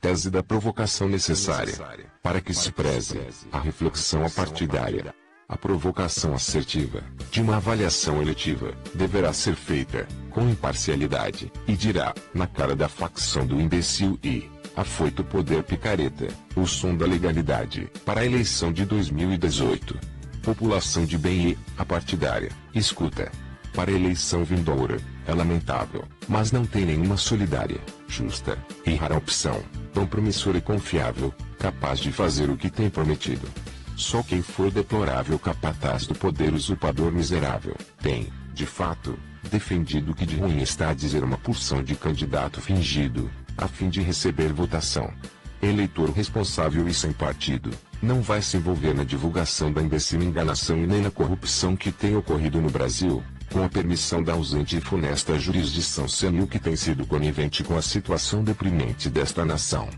tese da provocação necessária, para que se preze a reflexão apartidária. A provocação assertiva, de uma avaliação eletiva, deverá ser feita com imparcialidade, e dirá, na cara da facção do imbecil e afoito poder picareta, o som da legalidade, para a eleição de 2018. População de bem e apartidária, escuta. Para a eleição vindoura, é lamentável, mas não tem nenhuma solidária, justa e rara opção, tão promissora e confiável, capaz de fazer o que tem prometido. Só quem for deplorável capataz do poder usurpador miserável, tem, de fato, defendido que de ruim está a dizer uma porção de candidato fingido, a fim de receber votação. Eleitor responsável e sem partido, não vai se envolver na divulgação da imbecil enganação e nem na corrupção que tem ocorrido no Brasil, com a permissão da ausente e funesta jurisdição senil que tem sido conivente com a situação deprimente desta nação.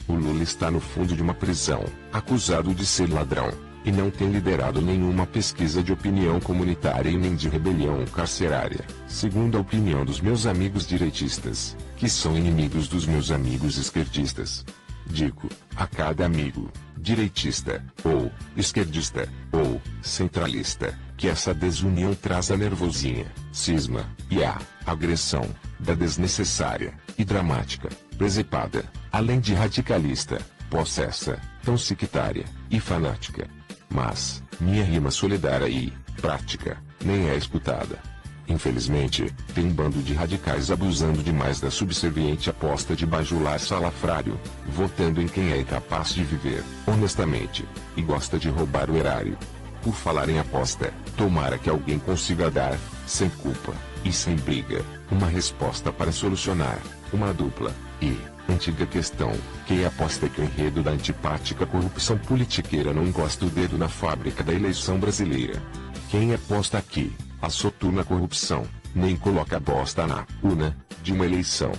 O Lula está no fundo de uma prisão, acusado de ser ladrão, e não tem liderado nenhuma pesquisa de opinião comunitária e nem de rebelião carcerária, segundo a opinião dos meus amigos direitistas, que são inimigos dos meus amigos esquerdistas. Digo a cada amigo, direitista, ou esquerdista, ou centralista, que essa desunião traz a nervosinha, cisma, e a agressão, da desnecessária e dramática, presepada, além de radicalista, possessa, tão sectária e fanática. Mas, minha rima solidária e prática, nem é escutada. Infelizmente, tem um bando de radicais abusando demais da subserviente aposta de bajular salafrário, votando em quem é incapaz de viver, honestamente, e gosta de roubar o erário. Por falar em aposta, tomara que alguém consiga dar, sem culpa, e sem briga, uma resposta para solucionar, uma dupla, e antiga questão, quem aposta que o enredo da antipática corrupção politiqueira não encosta o dedo na fábrica da eleição brasileira? Quem aposta aqui, a soturna corrupção, nem coloca a bosta na urna de uma eleição?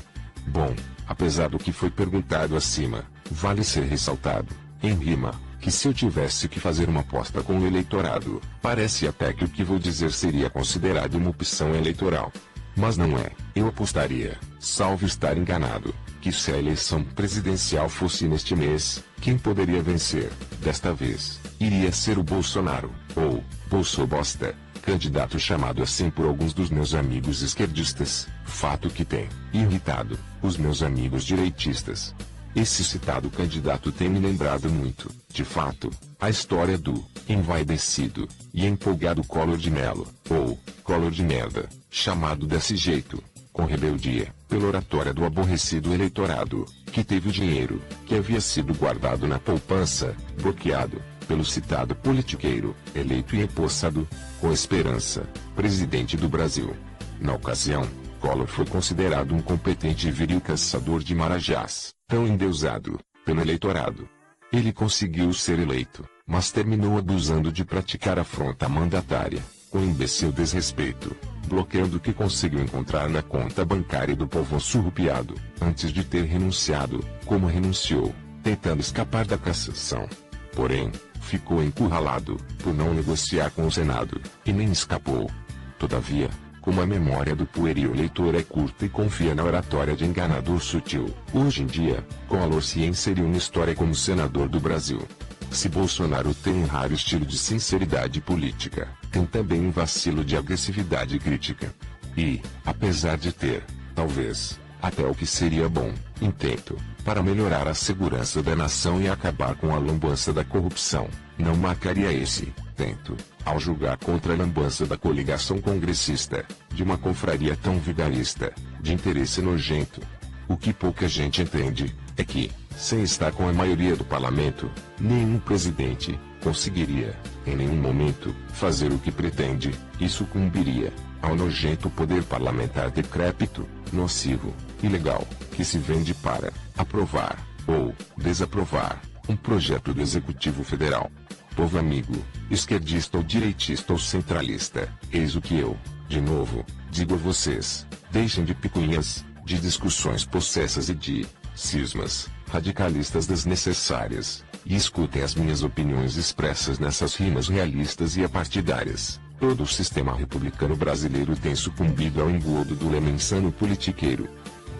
Bom, apesar do que foi perguntado acima, vale ser ressaltado, em rima, que se eu tivesse que fazer uma aposta com o eleitorado, parece até que o que vou dizer seria considerado uma opção eleitoral. Mas não é, eu apostaria, salvo estar enganado, que se a eleição presidencial fosse neste mês, quem poderia vencer, desta vez, iria ser o Bolsonaro, ou Bolsobosta, candidato chamado assim por alguns dos meus amigos esquerdistas, fato que tem irritado os meus amigos direitistas. Esse citado candidato tem me lembrado muito, de fato, a história do envaidecido e empolgado Collor de Mello, ou Collor de Merda, chamado desse jeito, com rebeldia, pela oratória do aborrecido eleitorado, que teve o dinheiro, que havia sido guardado na poupança, bloqueado, pelo citado politiqueiro, eleito e empossado, com esperança, presidente do Brasil. Na ocasião, Collor foi considerado um competente e viril caçador de marajás, tão endeusado, pelo eleitorado. Ele conseguiu ser eleito, mas terminou abusando de praticar afronta mandatária, com imbecil desrespeito, bloqueando o que conseguiu encontrar na conta bancária do povo surrupiado, antes de ter renunciado, como renunciou, tentando escapar da cassação. Porém, ficou encurralado, por não negociar com o Senado, e nem escapou. Todavia, como a memória do pueril leitor é curta e confia na oratória de enganador sutil, hoje em dia, Collor se inseriu na história como senador do Brasil. Se Bolsonaro tem um raro estilo de sinceridade política, tem também um vacilo de agressividade crítica. E, apesar de ter, talvez, até o que seria bom, intento, para melhorar a segurança da nação e acabar com a lambança da corrupção, não marcaria esse tento, ao julgar contra a lambança da coligação congressista, de uma confraria tão vigarista, de interesse nojento. O que pouca gente entende, é que, sem estar com a maioria do parlamento, nenhum presidente conseguiria, em nenhum momento, fazer o que pretende, e sucumbiria ao nojento poder parlamentar decrépito, nocivo, ilegal, que se vende para aprovar, ou desaprovar, um projeto do Executivo Federal. Povo amigo, esquerdista ou direitista ou centralista, eis o que eu, de novo, digo a vocês: deixem de picuinhas, de discussões possessas e de cismas radicalistas desnecessárias, e escutem as minhas opiniões expressas nessas rimas realistas e apartidárias. Todo o sistema republicano brasileiro tem sucumbido ao engodo do lema insano politiqueiro.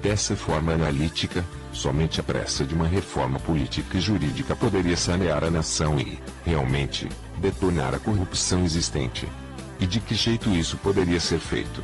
Dessa forma analítica, somente a pressa de uma reforma política e jurídica poderia sanear a nação e, realmente, detonar a corrupção existente. E de que jeito isso poderia ser feito?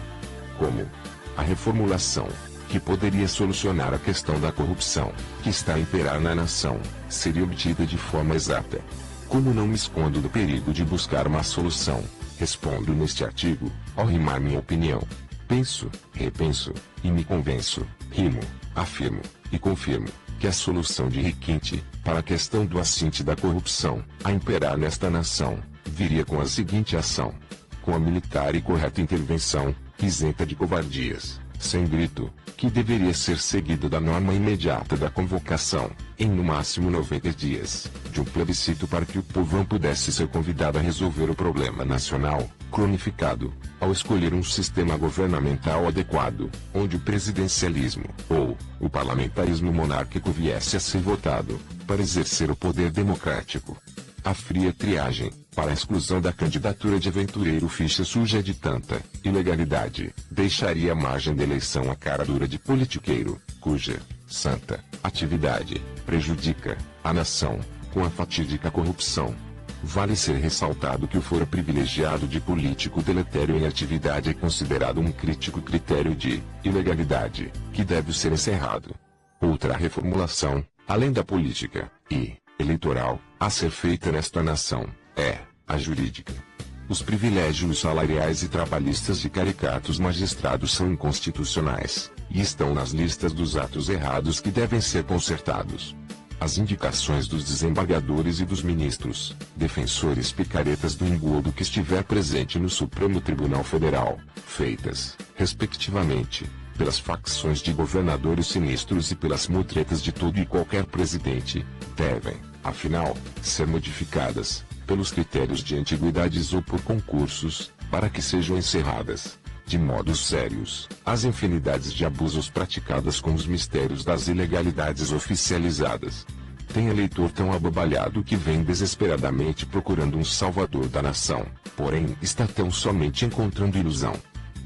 Como? A reformulação, que poderia solucionar a questão da corrupção, que está a imperar na nação, seria obtida de forma exata. Como não me escondo do perigo de buscar uma solução, respondo neste artigo, ao rimar minha opinião. Penso, repenso, e me convenço, rimo, afirmo, e confirmo, que a solução de requinte, para a questão do assinte da corrupção, a imperar nesta nação, viria com a seguinte ação. Com a militar e correta intervenção, isenta de covardias, sem grito, que deveria ser seguida da norma imediata da convocação, em no máximo 90 dias, de um plebiscito para que o povão pudesse ser convidado a resolver o problema nacional, cronificado, ao escolher um sistema governamental adequado, onde o presidencialismo, ou o parlamentarismo monárquico viesse a ser votado, para exercer o poder democrático. A fria triagem, para a exclusão da candidatura de aventureiro ficha suja de tanta ilegalidade, deixaria à margem da eleição a cara dura de politiqueiro, cuja santa atividade prejudica a nação, com a fatídica corrupção. Vale ser ressaltado que o foro privilegiado de político deletério em atividade é considerado um crítico critério de ilegalidade, que deve ser encerrado. Outra reformulação, além da política e eleitoral, a ser feita nesta nação, é a jurídica. Os privilégios salariais e trabalhistas de caricatos magistrados são inconstitucionais, e estão nas listas dos atos errados que devem ser consertados. As indicações dos desembargadores e dos ministros, defensores picaretas do engodo que estiver presente no Supremo Tribunal Federal, feitas, respectivamente, pelas facções de governadores sinistros e pelas mutretas de todo e qualquer presidente, devem, afinal, ser modificadas, pelos critérios de antiguidades ou por concursos, para que sejam encerradas, de modos sérios, as infinidades de abusos praticadas com os mistérios das ilegalidades oficializadas. Tem eleitor tão abobalhado que vem desesperadamente procurando um salvador da nação, porém está tão somente encontrando ilusão.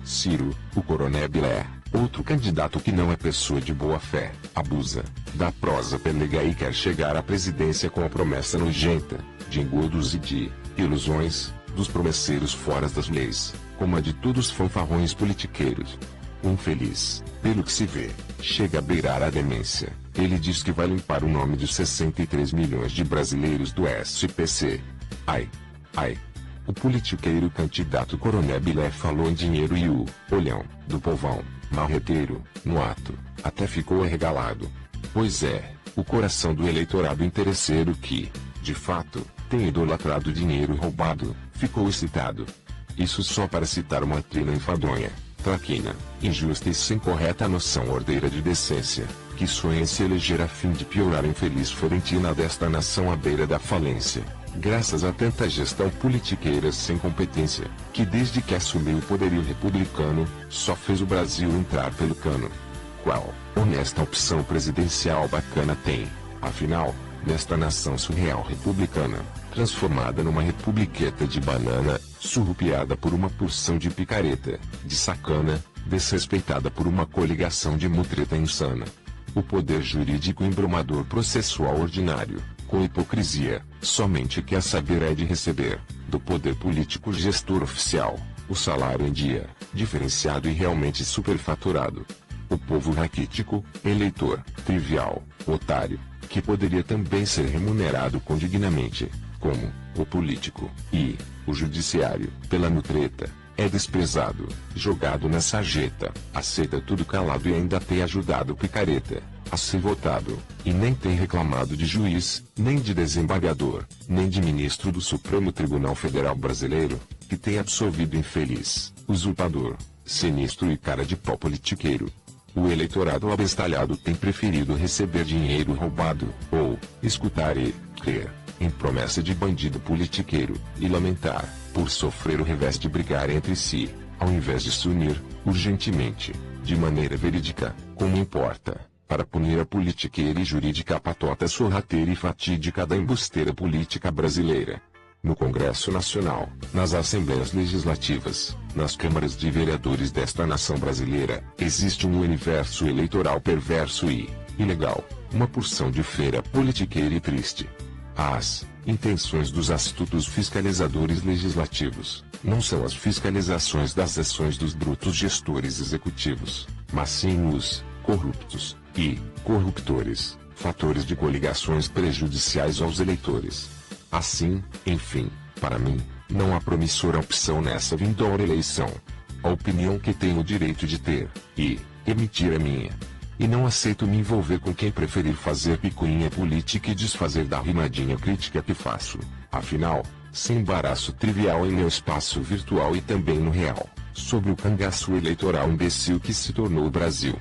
Ciro, o coronébilé, outro candidato que não é pessoa de boa fé, abusa da prosa pelega e quer chegar à presidência com a promessa nojenta, de engodos e de ilusões, dos promesseiros fora das leis, como a de todos os fanfarrões politiqueiros. Um feliz, pelo que se vê, chega a beirar a demência. Ele diz que vai limpar o nome de 63 milhões de brasileiros do SPC. Ai, ai. O politiqueiro candidato coronébilé falou em dinheiro e o olhão do povão, marreteiro, no ato, até ficou arregalado. Pois é, o coração do eleitorado interesseiro que, de fato, tem idolatrado dinheiro roubado, ficou excitado. Isso só para citar uma trina enfadonha, traquina, injusta e sem correta noção ordeira de decência, que sonha em se eleger a fim de piorar a infeliz florentina desta nação à beira da falência. Graças a tanta gestão politiqueira sem competência, que desde que assumiu o poderio republicano, só fez o Brasil entrar pelo cano. Qual honesta opção presidencial bacana tem, afinal, nesta nação surreal republicana, transformada numa republiqueta de banana, surrupiada por uma porção de picareta, de sacana, desrespeitada por uma coligação de mutreta insana. O poder jurídico embromador processual ordinário, com hipocrisia, somente quer saber é de receber, do poder político gestor oficial, o salário em dia, diferenciado e realmente superfaturado. O povo raquítico, eleitor, trivial, otário, que poderia também ser remunerado condignamente, como o político e o judiciário, pela mutreta, é desprezado, jogado na sarjeta, aceita tudo calado e ainda tem ajudado o picareta a ser votado, e nem tem reclamado de juiz, nem de desembargador, nem de ministro do Supremo Tribunal Federal Brasileiro, que tem absolvido infeliz, usurpador, sinistro e cara de pau politiqueiro. O eleitorado abestalhado tem preferido receber dinheiro roubado, ou escutar e crer em promessa de bandido politiqueiro, e lamentar, por sofrer o revés de brigar entre si, ao invés de se unir, urgentemente, de maneira verídica, como importa, para punir a politiqueira e jurídica patota sorrateira e fatídica da embusteira política brasileira. no Congresso Nacional, nas Assembleias Legislativas, nas câmaras de vereadores desta nação brasileira, existe um universo eleitoral perverso e ilegal, uma porção de feira politiqueira e triste. As intenções dos astutos fiscalizadores legislativos não são as fiscalizações das ações dos brutos gestores executivos, mas sim os corruptos e corruptores, fatores de coligações prejudiciais aos eleitores. Assim, enfim, para mim, não há promissora opção nessa vindoura eleição. A opinião que tenho o direito de ter e emitir é minha. E não aceito me envolver com quem preferir fazer picuinha política e desfazer da rimadinha crítica que faço. Afinal, sem embaraço trivial em meu espaço virtual e também no real, sobre o cangaço eleitoral imbecil que se tornou o Brasil.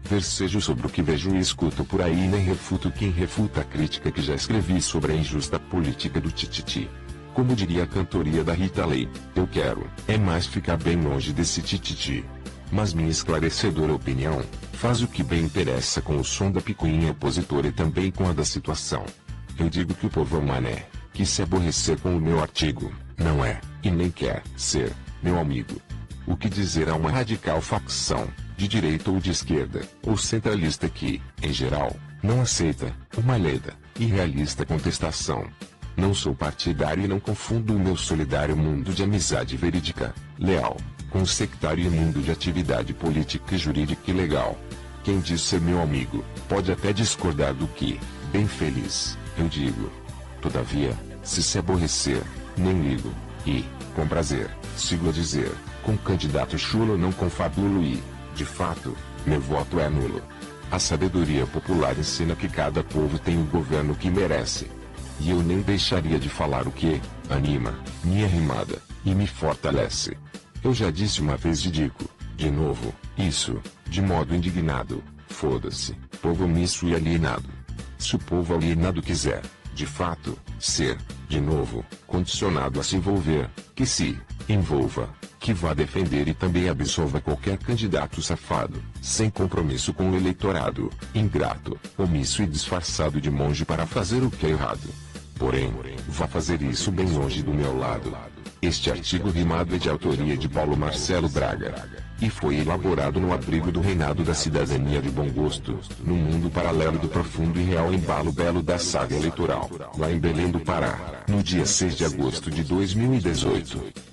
Versejo sobre o que vejo e escuto por aí e nem refuto quem refuta a crítica que já escrevi sobre a injusta política do tititi. Como diria a cantoria da Rita Lee, eu quero é mais ficar bem longe desse tititi. Mas minha esclarecedora opinião faz o que bem interessa com o som da picuinha opositora e também com a da situação. Eu digo que o povo é um mané, que se aborrecer com o meu artigo, não é, e nem quer, ser, meu amigo. O que dizer a uma radical facção, de direita ou de esquerda, ou centralista que, em geral, não aceita, uma leda, irrealista contestação. Não sou partidário e não confundo o meu solidário mundo de amizade verídica, leal, com o sectário imundo de atividade política e jurídica e legal. Quem diz ser meu amigo, pode até discordar do que, bem feliz, eu digo. Todavia, se aborrecer, nem ligo, e, com prazer, sigo a dizer, com candidato chulo não confabulo e, de fato, meu voto é nulo. A sabedoria popular ensina que cada povo tem o governo que merece. E eu nem deixaria de falar o que anima, minha rimada, e me fortalece. Eu já disse uma vez e digo, de novo, isso, de modo indignado, foda-se, povo omisso e alienado. Se o povo alienado quiser, de fato, ser, de novo, condicionado a se envolver, que se envolva, que vá defender e também absolva qualquer candidato safado, sem compromisso com o eleitorado, ingrato, omisso e disfarçado de monge para fazer o que é errado. Porém, vá fazer isso bem longe do meu lado. Este artigo rimado é de autoria de Paulo Marcelo Braga, e foi elaborado no abrigo do reinado da cidadania de bom gosto, no mundo paralelo do profundo e real embalo belo da saga eleitoral, lá em Belém do Pará, no dia 6 de agosto de 2018.